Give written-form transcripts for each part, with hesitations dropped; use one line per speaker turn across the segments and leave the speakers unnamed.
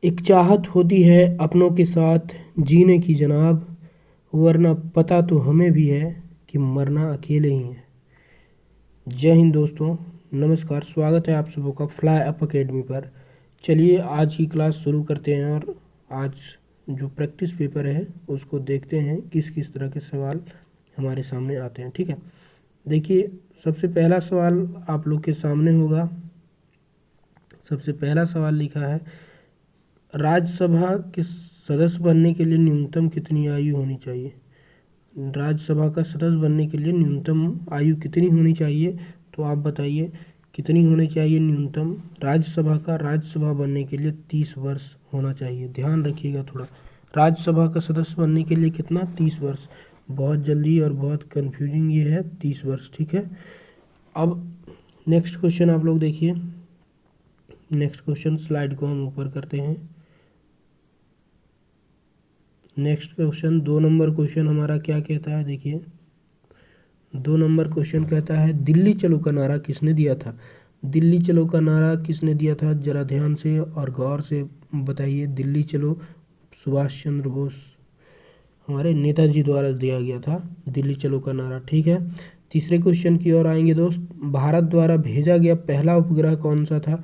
एक चाहत होती है अपनों के साथ जीने की जनाब, वरना पता तो हमें भी है कि मरना अकेले ही है। जय हिंद दोस्तों, नमस्कार। स्वागत है आप सबों का फ्लाई अप अकेडमी पर। चलिए आज की क्लास शुरू करते हैं और आज जो प्रैक्टिस पेपर है उसको देखते हैं किस किस तरह के सवाल हमारे सामने आते हैं। ठीक है, देखिए सबसे पहला सवाल आप लोग के सामने होगा। सबसे पहला सवाल लिखा है, राज्यसभा के सदस्य बनने के लिए न्यूनतम कितनी आयु होनी चाहिए। राज्यसभा का सदस्य बनने के लिए न्यूनतम आयु कितनी होनी चाहिए, तो आप बताइए कितनी होनी चाहिए न्यूनतम। राज्यसभा बनने के लिए 30 वर्ष होना चाहिए। ध्यान रखिएगा थोड़ा, राज्यसभा का सदस्य बनने के लिए कितना, 30 वर्ष। बहुत जल्दी और बहुत कंफ्यूजिंग ये है, 30 वर्ष। ठीक है, अब नेक्स्ट क्वेश्चन आप लोग देखिए। नेक्स्ट क्वेश्चन स्लाइड को हम ऊपर करते हैं। नेक्स्ट क्वेश्चन 2 नंबर क्वेश्चन हमारा क्या कहता है, देखिए 2 नंबर क्वेश्चन कहता है, दिल्ली चलो का नारा किसने दिया था। दिल्ली चलो का नारा किसने दिया था, जरा ध्यान से और गौर से बताइए। दिल्ली चलो सुभाष चंद्र बोस हमारे नेताजी द्वारा दिया गया था दिल्ली चलो का नारा। ठीक है, तीसरे क्वेश्चन की ओर आएंगे दोस्त। भारत द्वारा भेजा गया पहला उपग्रह कौन सा था।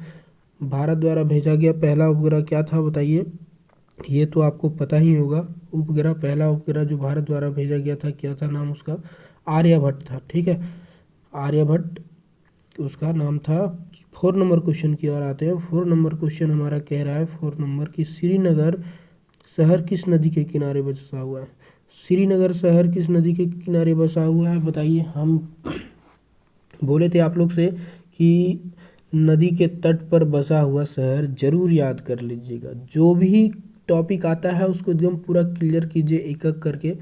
भारत द्वारा भेजा गया पहला उपग्रह क्या था बताइए। ये तो आपको पता ही होगा। उपग्रह, पहला उपग्रह जो भारत द्वारा भेजा गया था, क्या था नाम उसका, आर्यभट्ट था। ठीक है, आर्यभट्ट उसका नाम था। 4 नंबर क्वेश्चन की ओर आते हैं। 4 नंबर क्वेश्चन हमारा कह रहा है, 4 नंबर की, श्रीनगर शहर किस नदी के किनारे बसा हुआ है। श्रीनगर शहर किस नदी के किनारे बसा हुआ है बताइए। हम बोले थे आप लोग से कि नदी के तट पर बसा हुआ शहर जरूर याद कर लीजिएगा। जो भी टॉपिक आता है उसको एकदम पूरा क्लियर कीजिए एक एक करके।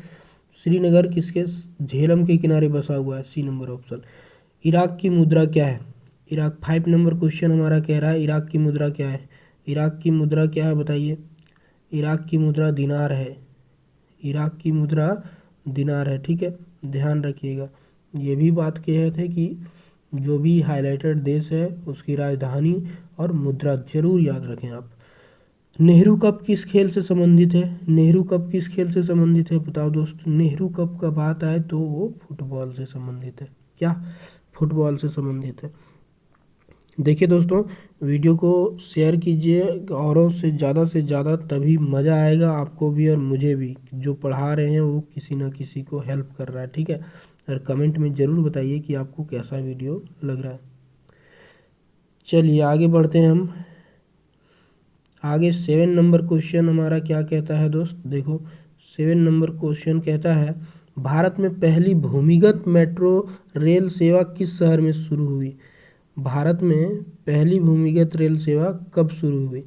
श्रीनगर किसके, झेलम के किनारे बसा हुआ है, सी नंबर ऑप्शन। इराक की मुद्रा क्या है। इराक, 5 नंबर क्वेश्चन हमारा कह रहा है इराक की मुद्रा क्या है। इराक की मुद्रा क्या है बताइए। इराक की मुद्रा दिनार है। इराक की मुद्रा दिनार है। ठीक है, ध्यान रखिएगा। ये भी बात कहे थे कि जो भी हाईलाइटेड देश है उसकी राजधानी और मुद्रा जरूर याद रखें आप। नेहरू कप किस खेल से संबंधित है। नेहरू कप किस खेल से संबंधित है बताओ दोस्त। नेहरू कप का बात आए तो वो फुटबॉल से संबंधित है। क्या, फुटबॉल से संबंधित है। देखिए दोस्तों, वीडियो को शेयर कीजिए औरों से ज़्यादा, तभी मज़ा आएगा आपको भी और मुझे भी। जो पढ़ा रहे हैं वो किसी ना किसी को हेल्प कर रहा है। ठीक है, और कमेंट में ज़रूर बताइए कि आपको कैसा वीडियो लग रहा है। चलिए आगे बढ़ते हैं हम। आगे 7 नंबर क्वेश्चन हमारा क्या कहता है दोस्त, देखो 7 नंबर क्वेश्चन कहता है, भारत में पहली भूमिगत मेट्रो रेल सेवा किस शहर में शुरू हुई। भारत में पहली भूमिगत रेल सेवा कब शुरू हुई।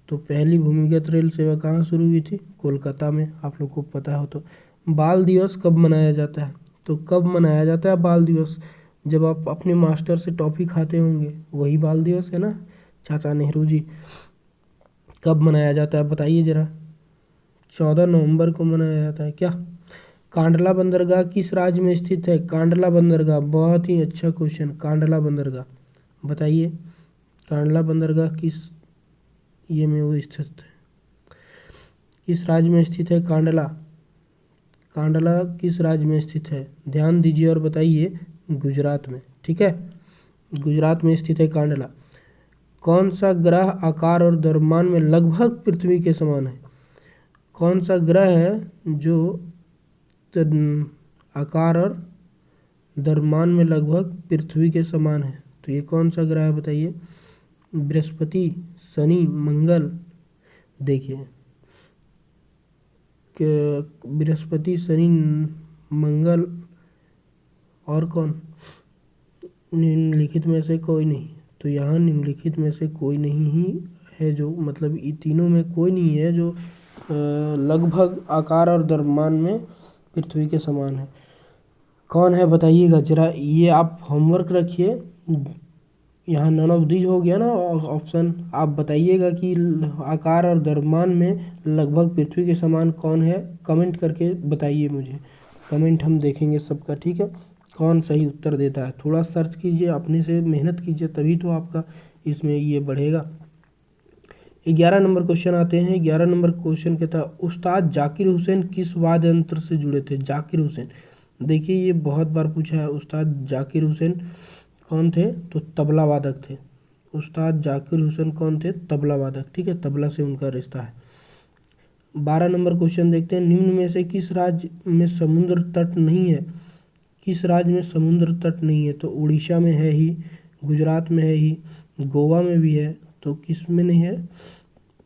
तो पहली भूमिगत रेल सेवा कहाँ शुरू हुई थी, कोलकाता में। आप लोग को पता हो तो। बाल दिवस कब मनाया जाता है, तो कब मनाया जाता है बाल दिवस, जब आप अपने मास्टर से टॉफी खाते होंगे, वही बाल दिवस है ना, चाचा नेहरू जी। कब मनाया जाता है बताइए जरा। 14 नवंबर को मनाया जाता है। क्या, कांडला बंदरगाह किस राज्य में स्थित है। कांडला बंदरगाह, बहुत ही अच्छा क्वेश्चन। कांडला बंदरगाह बताइए, कांडला बंदरगाह किस ये में वो स्थित है, किस राज्य में स्थित है कांडला। कांडला किस राज्य में स्थित है, ध्यान दीजिए और बताइए। गुजरात में। ठीक है, गुजरात में स्थित है कांडला। कौन सा ग्रह आकार और द्रव्यमान में लगभग पृथ्वी के समान है। कौन सा ग्रह है जो आकार और द्रव्यमान में लगभग पृथ्वी के समान है, तो ये कौन सा ग्रह है बताइए। बृहस्पति, शनि, मंगल। देखिए बृहस्पति, शनि, मंगल और कौन, निम्नलिखित में से कोई नहीं। तो यहाँ निम्नलिखित में से कोई नहीं ही है, जो मतलब ये तीनों में कोई नहीं है जो लगभग आकार और द्रव्यमान में पृथ्वी के समान है। कौन है बताइएगा जरा। ये आप होमवर्क रखिए, यहाँ नन ऑफ दीज हो गया ना ऑप्शन। आप बताइएगा कि आकार और द्रव्यमान में लगभग पृथ्वी के समान कौन है, कमेंट करके बताइए मुझे। कमेंट हम देखेंगे सबका। ठीक है, कौन सही उत्तर देता है। थोड़ा सर्च कीजिए, अपने से मेहनत कीजिए, तभी तो आपका इसमें ये बढ़ेगा। 11 नंबर क्वेश्चन आते हैं। 11 नंबर क्वेश्चन कहता है उस्ताद जाकिर हुसैन किस वाद्य यंत्र से जुड़े थे। जाकिर हुसैन, देखिए ये बहुत बार पूछा है। उस्ताद जाकिर हुसैन कौन थे, तो तबला वादक थे। उस्ताद जाकिर हुसैन कौन थे, तबला वादक, ठीक है, तबला से उनका रिश्ता है। 12 नंबर क्वेश्चन देखते हैं, निम्न में से किस राज्य में समुद्र तट नहीं है। किस राज्य में समुद्र तट नहीं है, तो उड़ीसा में है ही, गुजरात में है ही, गोवा में भी है, तो किस में नहीं है,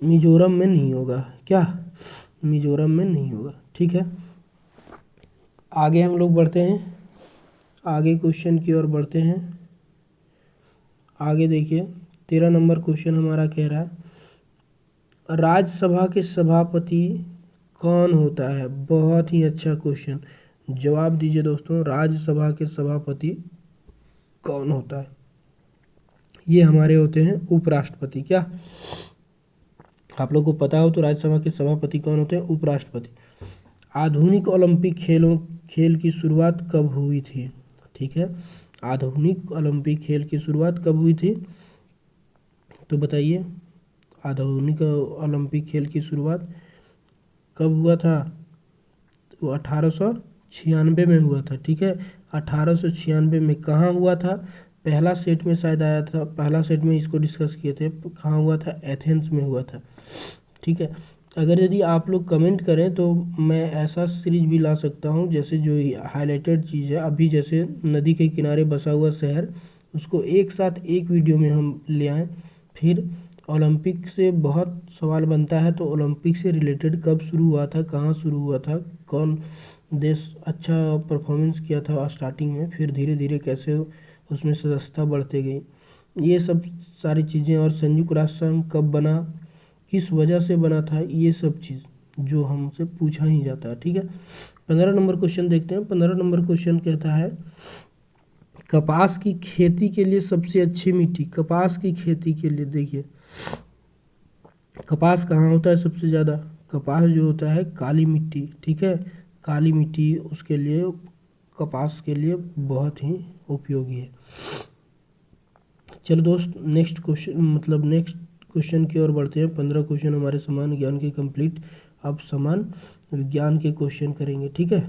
मिजोरम में नहीं होगा। क्या, मिजोरम में नहीं होगा, ठीक है। आगे हम लोग बढ़ते हैं, आगे क्वेश्चन की ओर बढ़ते हैं। आगे देखिए 13 नंबर क्वेश्चन हमारा कह रहा है राज्यसभा के सभापति कौन होता है। बहुत ही अच्छा क्वेश्चन, जवाब दीजिए दोस्तों, राज्यसभा के सभापति कौन होता है। ये हमारे होते हैं उपराष्ट्रपति। क्या आप लोग को पता हो तो राज्यसभा के सभापति कौन होते हैं, उपराष्ट्रपति। आधुनिक ओलंपिक खेल की शुरुआत कब हुई थी, ठीक है। आधुनिक ओलंपिक खेल की शुरुआत कब हुई थी, तो बताइए, आधुनिक ओलंपिक खेल की शुरुआत कब हुआ था, तो 1896 में हुआ था, ठीक है। 1896 में कहाँ हुआ था, पहला सेट में शायद आया था, पहला सेट में इसको डिस्कस किए थे। कहाँ हुआ था, एथेंस में हुआ था, ठीक है। अगर यदि आप लोग कमेंट करें तो मैं ऐसा सीरीज भी ला सकता हूँ, जैसे जो हाईलाइटेड चीज़ है अभी, जैसे नदी के किनारे बसा हुआ शहर, उसको एक साथ एक वीडियो में हम ले आएँ। फिर ओलंपिक से बहुत सवाल बनता है, तो ओलंपिक से रिलेटेड कब शुरू हुआ था, कहाँ शुरू हुआ था, कौन देश अच्छा परफॉर्मेंस किया था स्टार्टिंग में, फिर धीरे धीरे कैसे उसमें सदस्यता बढ़ते गई, ये सब सारी चीज़ें, और संयुक्त राष्ट्र संघ कब बना, किस वजह से बना था, ये सब चीज़ जो हमसे पूछा ही जाता है, ठीक है। 15 नंबर क्वेश्चन देखते हैं। 15 नंबर क्वेश्चन कहता है कपास की खेती के लिए सबसे अच्छी मिट्टी। कपास की खेती के लिए देखिए, कपास कहाँ होता है सबसे ज़्यादा, कपास जो होता है काली मिट्टी, ठीक है। काली मिट्टी उसके लिए, कपास के लिए बहुत ही उपयोगी है। चलो दोस्त, नेक्स्ट क्वेश्चन मतलब नेक्स्ट क्वेश्चन की ओर बढ़ते हैं। 15 क्वेश्चन हमारे समान ज्ञान के कंप्लीट। अब समान विज्ञान के क्वेश्चन करेंगे, ठीक है।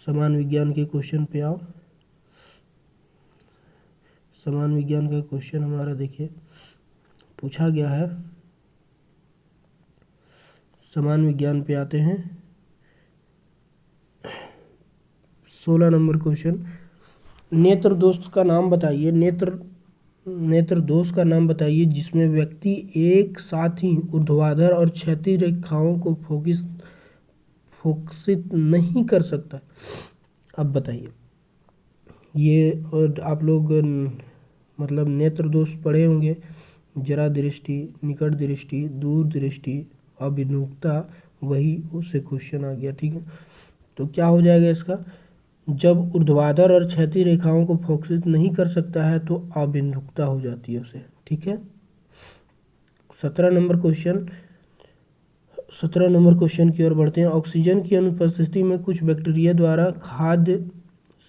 समान विज्ञान के क्वेश्चन पे आओ। समान विज्ञान का क्वेश्चन हमारा देखिए पूछा गया है। समान विज्ञान पे आते हैं। 16 नंबर क्वेश्चन, नेत्र दोष का नाम बताइए। नेत्र दोष का नाम बताइए जिसमें व्यक्ति एक साथ ही ऊर्ध्वाधर और क्षैतिज रेखाओं को फोकसित नहीं कर सकता। अब बताइए, ये और आप लोग मतलब नेत्र दोष पढ़े होंगे, जरा दृष्टि, निकट दृष्टि, दूर दृष्टि, अभिमुखता, वही उससे क्वेश्चन आ गया, ठीक है। तो क्या हो जाएगा इसका, जब ऊर्ध्वाधर और क्षैतिज रेखाओं को फोकसित नहीं कर सकता है तो अभिमुखता हो जाती है उसे, ठीक है। 17 नंबर क्वेश्चन, 17 नंबर क्वेश्चन की ओर बढ़ते हैं। ऑक्सीजन की अनुपस्थिति में कुछ बैक्टीरिया द्वारा खाद्य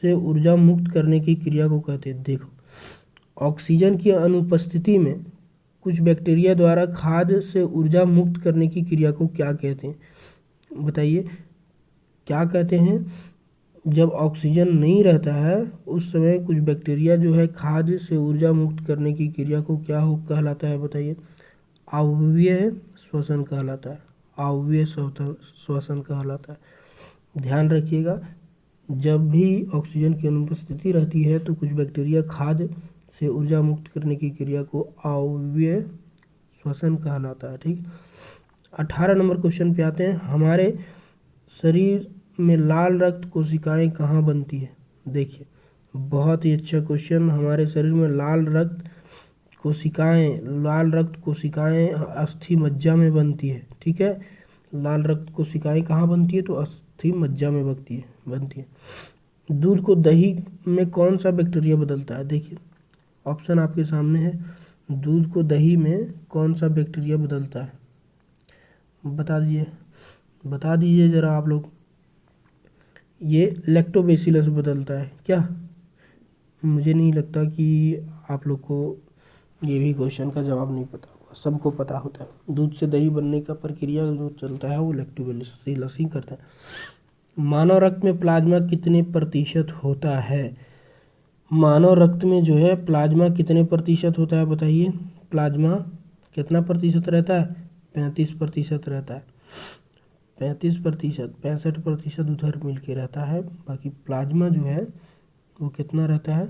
से ऊर्जा मुक्त करने की क्रिया को कहते हैं। देखो, ऑक्सीजन की अनुपस्थिति में कुछ बैक्टीरिया द्वारा खाद्य से ऊर्जा मुक्त करने की क्रिया को क्या कहते हैं, बताइए क्या कहते हैं। जब ऑक्सीजन नहीं रहता है उस समय कुछ बैक्टीरिया जो है खाद्य से ऊर्जा मुक्त करने की क्रिया को क्या हो कहलाता है, बताइए। आवृत्तीय श्वसन कहलाता है, आवृत्तीय श्वसन कहलाता है। ध्यान रखिएगा, जब भी ऑक्सीजन की अनुपस्थिति रहती है तो कुछ बैक्टीरिया खाद्य से ऊर्जा मुक्त करने की क्रिया को आवृत्तीय श्वसन कहलाता है, ठीक। 18 नंबर क्वेश्चन पे आते हैं। हमारे शरीर में लाल रक्त कोशिकाएं कहाँ बनती है। देखिए, बहुत ही अच्छा क्वेश्चन। हमारे शरीर में लाल रक्त कोशिकाएं अस्थि मज्जा में बनती है, ठीक है। लाल रक्त कोशिकाएं कहाँ बनती है, तो अस्थि मज्जा में बनती है। दूध को दही में कौन सा बैक्टीरिया बदलता है। देखिए, ऑप्शन आपके सामने है, दूध को दही में कौन सा बैक्टीरिया बदलता है, बता दीजिए ज़रा आप लोग। ये लैक्टोबैसिलस बदलता है क्या। मुझे नहीं लगता कि आप लोग को ये भी क्वेश्चन का जवाब नहीं पता होगा। सबको पता होता है। दूध से दही बनने का प्रक्रिया जो चलता है वो इलेक्ट्रोलिसिस करता है। मानव रक्त में प्लाज्मा कितने प्रतिशत होता है? मानव रक्त में जो है प्लाज्मा कितने प्रतिशत होता है बताइए। प्लाज्मा कितना प्रतिशत रहता है? 35% रहता है। 35%, 65% उधर मिल के रहता है। बाकी प्लाज्मा जो है वो कितना रहता है?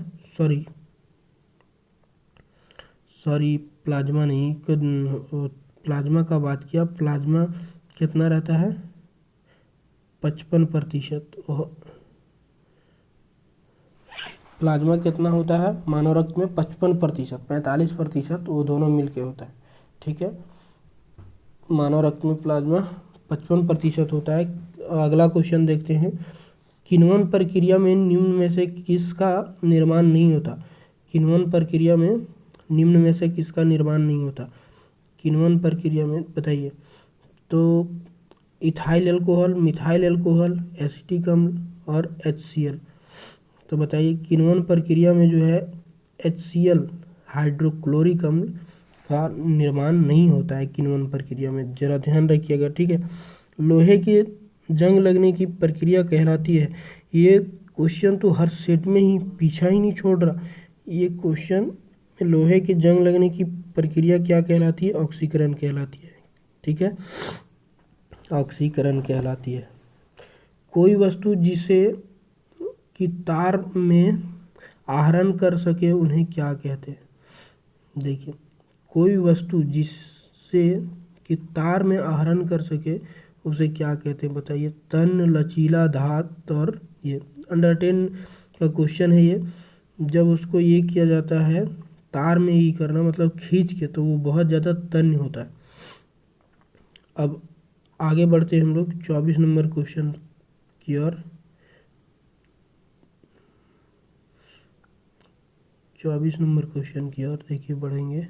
सॉरी प्लाज्मा नहीं, प्लाज्मा का बात किया। प्लाज्मा कितना रहता है? 55%। प्लाज्मा कितना होता है मानव रक्त में? 55%, 45% वो दोनों मिलके होता है। ठीक है, मानव रक्त में प्लाज्मा 55% होता है। अगला क्वेश्चन देखते हैं। किण्वन प्रक्रिया में निम्न में से किसका निर्माण नहीं होता? किण्वन प्रक्रिया में निम्न में से किसका निर्माण नहीं होता? किण्वन प्रक्रिया में बताइए। तो ethyl alcohol, methyl alcohol, acetic अम्ल और HCl। तो बताइए किण्वन प्रक्रिया में जो है HCl हाइड्रोक्लोरिक अम्ल का निर्माण नहीं होता है किण्वन प्रक्रिया में, जरा ध्यान रखिएगा। ठीक है, लोहे के जंग लगने की प्रक्रिया कहलाती है। ये क्वेश्चन तो हर सेट में ही पीछा ही नहीं छोड़ रहा। ये क्वेश्चन लोहे के जंग लगने की प्रक्रिया क्या कहलाती है? ऑक्सीकरण कहलाती है। ठीक है, ऑक्सीकरण कहलाती है। कोई वस्तु जिसे कि तार में आहरण कर सके उन्हें क्या कहते हैं? देखिए, कोई वस्तु जिससे कि तार में आहरण कर सके उसे क्या कहते हैं बताइए। तन, लचीला, धात और ये अंडर 10 का क्वेश्चन है ये। जब उसको ये किया जाता है तार में ही करना मतलब खींच के, तो वो बहुत ज़्यादा तन्य होता है। अब आगे बढ़ते हैं हम लोग 24 नंबर क्वेश्चन की ओर। 24 नंबर क्वेश्चन की ओर देखिए बढ़ेंगे।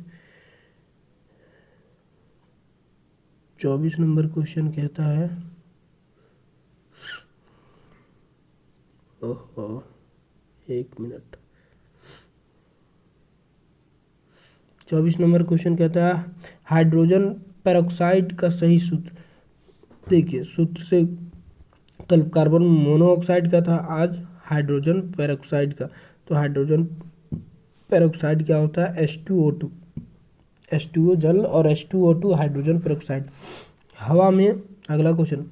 24 नंबर क्वेश्चन कहता है, ओहो एक मिनट। 24 नंबर क्वेश्चन कहता है हाइड्रोजन पेरोक्साइड का सही सूत्र। देखिए, सूत्र से कल कार्बन मोनोऑक्साइड का था, आज हाइड्रोजन पेरोक्साइड का। तो हाइड्रोजन पेरोक्साइड क्या होता है? H2O2। H2O जल और H2O2 हाइड्रोजन पेरोक्साइड। हवा में, अगला क्वेश्चन,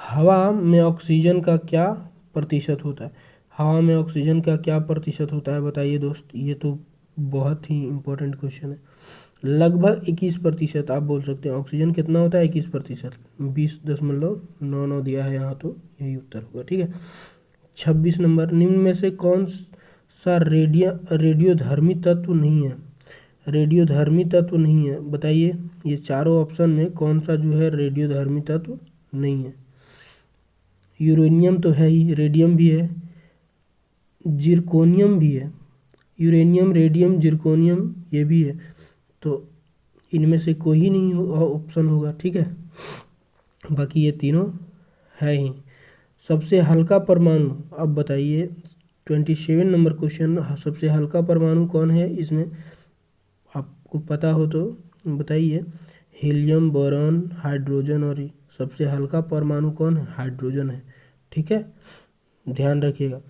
हवा में ऑक्सीजन का क्या प्रतिशत होता है? हवा में ऑक्सीजन का क्या प्रतिशत होता है बताइए दोस्त। ये तो बहुत ही इम्पोर्टेंट क्वेश्चन है। लगभग 21% आप बोल सकते हैं। ऑक्सीजन कितना होता है? 21%। 20.99 दिया है यहाँ, तो यही उत्तर होगा। ठीक है, 26 नंबर, निम्न में से कौन सा रेडियोधर्मी तत्व नहीं है? रेडियोधर्मी तत्व नहीं है बताइए। ये चारों ऑप्शन में कौन सा जो है रेडियोधर्मी तत्व नहीं है? यूरेनियम तो है ही, रेडियम भी है, जिरकोनियम भी है। यूरेनियम, रेडियम, जिरकोनियम ये भी है। तो इनमें से कोई ही नहीं ऑप्शन होगा। ठीक है, बाकी ये तीनों है ही। सबसे हल्का परमाणु, अब बताइए 27 नंबर क्वेश्चन, सबसे हल्का परमाणु कौन है? इसमें आपको पता हो तो बताइए। हीलियम, बोरॉन, हाइड्रोजन और सबसे हल्का परमाणु कौन है? हाइड्रोजन है। ठीक है, ध्यान रखिएगा।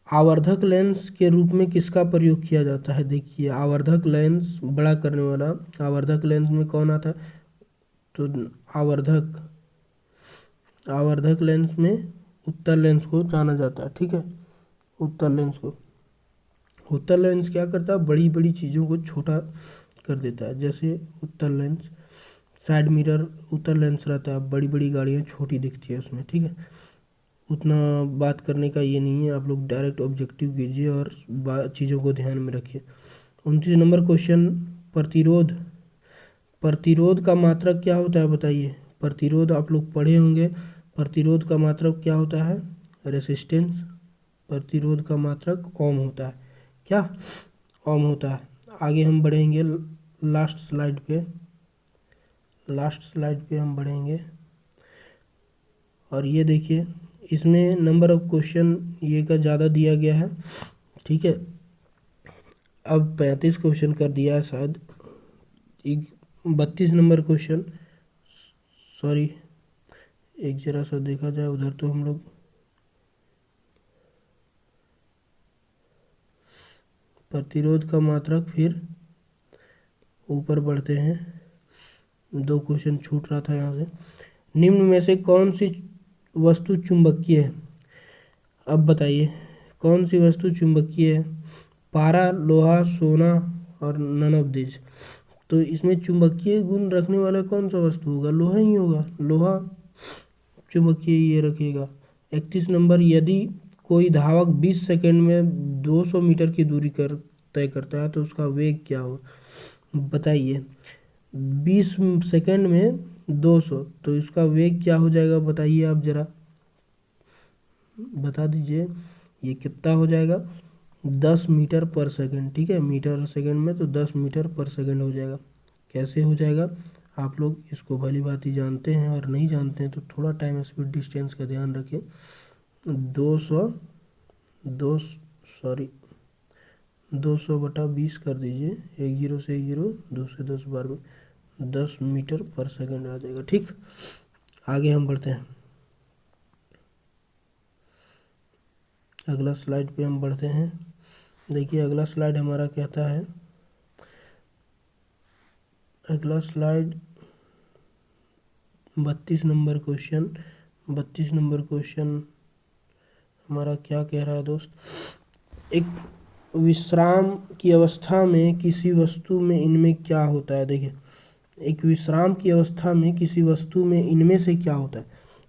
आवर्धक लेंस के रूप में किसका प्रयोग किया जाता है? देखिए, आवर्धक लेंस बड़ा करने वाला, आवर्धक लेंस में कौन आता है? तो आवर्धक लेंस में उत्तल लेंस को जाना जाता है। ठीक है, उत्तल लेंस को, उत्तल लेंस क्या करता है? बड़ी बड़ी चीज़ों को छोटा कर देता है। जैसे उत्तल लेंस, साइड मिरर उत्तल लेंस रहता है, बड़ी बड़ी गाड़ियाँ छोटी दिखती है उसमें। ठीक है, उतना बात करने का ये नहीं है, आप लोग डायरेक्ट ऑब्जेक्टिव कीजिए और चीज़ों को ध्यान में रखिए। 29 नंबर क्वेश्चन, प्रतिरोध। प्रतिरोध का मात्रक क्या होता है बताइए। प्रतिरोध आप लोग पढ़े होंगे। प्रतिरोध का मात्रक क्या होता है? रेसिस्टेंस। प्रतिरोध का मात्रक ओम होता है। क्या? ओम होता है। आगे हम बढ़ेंगे लास्ट स्लाइड पे हम बढ़ेंगे। और ये देखिए, इसमें नंबर ऑफ क्वेश्चन ये का ज़्यादा दिया गया है। ठीक है, अब 35 क्वेश्चन कर दिया है शायद। 32 नंबर क्वेश्चन, सॉरी एक जरा सा देखा जाए उधर, तो हम लोग प्रतिरोध का मात्रक, फिर ऊपर बढ़ते हैं, 2 क्वेश्चन छूट रहा था यहाँ से। निम्न में से कौन सी वस्तु चुंबकीय है? अब बताइए कौन सी वस्तु चुंबकीय है? पारा, लोहा, सोना और नन ऑफ दिस। तो इसमें चुंबकीय गुण रखने वाला कौन सा वस्तु होगा? लोहा ही होगा, लोहा चुंबकीय ये रखेगा। 31 नंबर, यदि कोई धावक 20 सेकंड में 200 मीटर की दूरी तय करता है तो उसका वेग क्या हो? बताइए 20 सेकंड में 200, तो इसका वेग क्या हो जाएगा बताइए आप जरा, बता दीजिए। ये कितना हो जाएगा? 10 मीटर पर सेकंड, ठीक है, मीटर सेकंड में तो 10 मीटर पर सेकंड हो जाएगा। कैसे हो जाएगा? आप लोग इसको भली भांति जानते हैं, और नहीं जानते हैं तो थोड़ा टाइम स्पीड डिस्टेंस का ध्यान रखें। 200/20 कर दीजिए, 1 0 से 1 0, 2 से 10 बार में 10 मीटर पर सेकंड आ जाएगा। ठीक, आगे हम बढ़ते हैं, अगला स्लाइड पे हम बढ़ते हैं। देखिए अगला स्लाइड हमारा कहता है, अगला slide 32 number question, 32 number question हमारा क्या कह रहा है दोस्त? एक विश्राम की अवस्था में किसी वस्तु में इनमें क्या होता है? देखिए एक विश्राम की अवस्था में किसी वस्तु में इनमें से क्या होता है?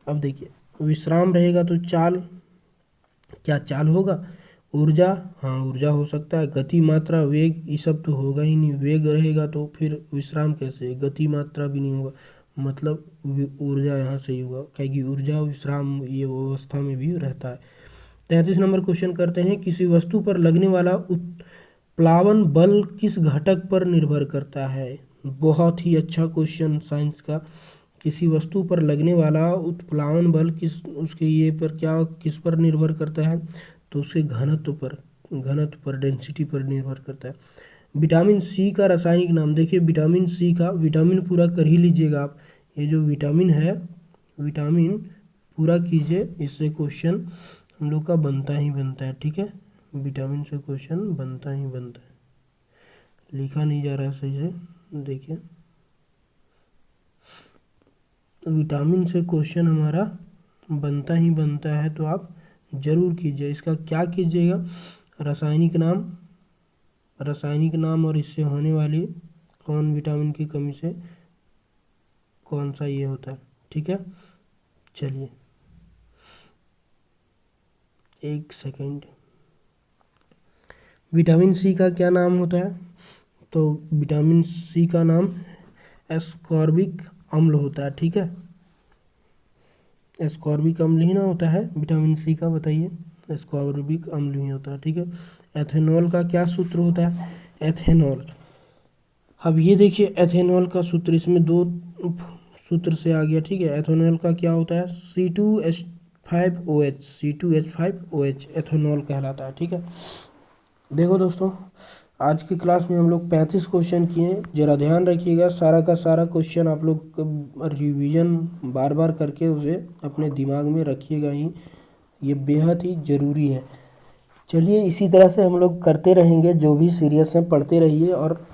अब देखिए विश्राम रहेगा तो चाल, क्या चाल होगा? ऊर्जा, हाँ ऊर्जा हो सकता है। गति, मात्रा, वेग, ये सब तो होगा ही नहीं। वेग रहेगा तो फिर विश्राम कैसे? गति, मात्रा भी नहीं होगा, मतलब ऊर्जा यहाँ से ही होगा, क्योंकि ऊर्जा विश्राम ये अवस्था में भी रहता है। 33 नंबर क्वेश्चन करते हैं, किसी वस्तु पर लगने वाला उत्प्लावन बल किस घटक पर निर्भर करता है? बहुत ही अच्छा क्वेश्चन साइंस का। किसी वस्तु पर लगने वाला उत्प्लावन बल उसके ये पर क्या, किस पर निर्भर करता है? तो उसके घनत्व पर, डेंसिटी पर निर्भर करता है। विटामिन सी का रासायनिक नाम। देखिए विटामिन सी का, विटामिन पूरा कर ही लीजिएगा आप, ये जो विटामिन है, विटामिन पूरा कीजिए, इससे क्वेश्चन हम लोग का बनता ही बनता है। ठीक है, विटामिन से क्वेश्चन बनता ही बनता है, लिखा नहीं जा रहा है सही से, देखिए विटामिन से क्वेश्चन हमारा बनता ही बनता है, तो आप जरूर कीजिए। इसका क्या कीजिएगा? रासायनिक नाम और इससे होने वाली कौन विटामिन की कमी से कौन सा ये होता है। ठीक है, चलिए एक सेकेंड, विटामिन सी का क्या नाम होता है? तो विटामिन सी का नाम एस्कॉर्बिक अम्ल होता है। ठीक है, एस्कॉर्बिक अम्ल ही ना होता है विटामिन सी का, बताइए, एस्कॉर्बिक अम्ल ही होता है। ठीक है, एथेनॉल का क्या सूत्र होता है? एथेनॉल, अब ये देखिए एथेनॉल का सूत्र, इसमें 2 सूत्र से आ गया। ठीक है, एथेनॉल का क्या होता है? C2H5OH एथेनॉल कहलाता है। ठीक है, देखो दोस्तों आज की क्लास में हम लोग 35 क्वेश्चन किए। जरा ध्यान रखिएगा, सारा का सारा क्वेश्चन आप लोग रिवीजन बार बार करके उसे अपने दिमाग में रखिएगा ही, ये बेहद ही ज़रूरी है। चलिए इसी तरह से हम लोग करते रहेंगे, जो भी सीरियस हैं पढ़ते रहिए, और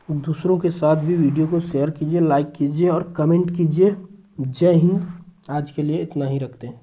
दूसरों के साथ भी वीडियो को शेयर कीजिए, लाइक कीजिए और कमेंट कीजिए। जय हिंद, आज के लिए इतना ही रखते हैं।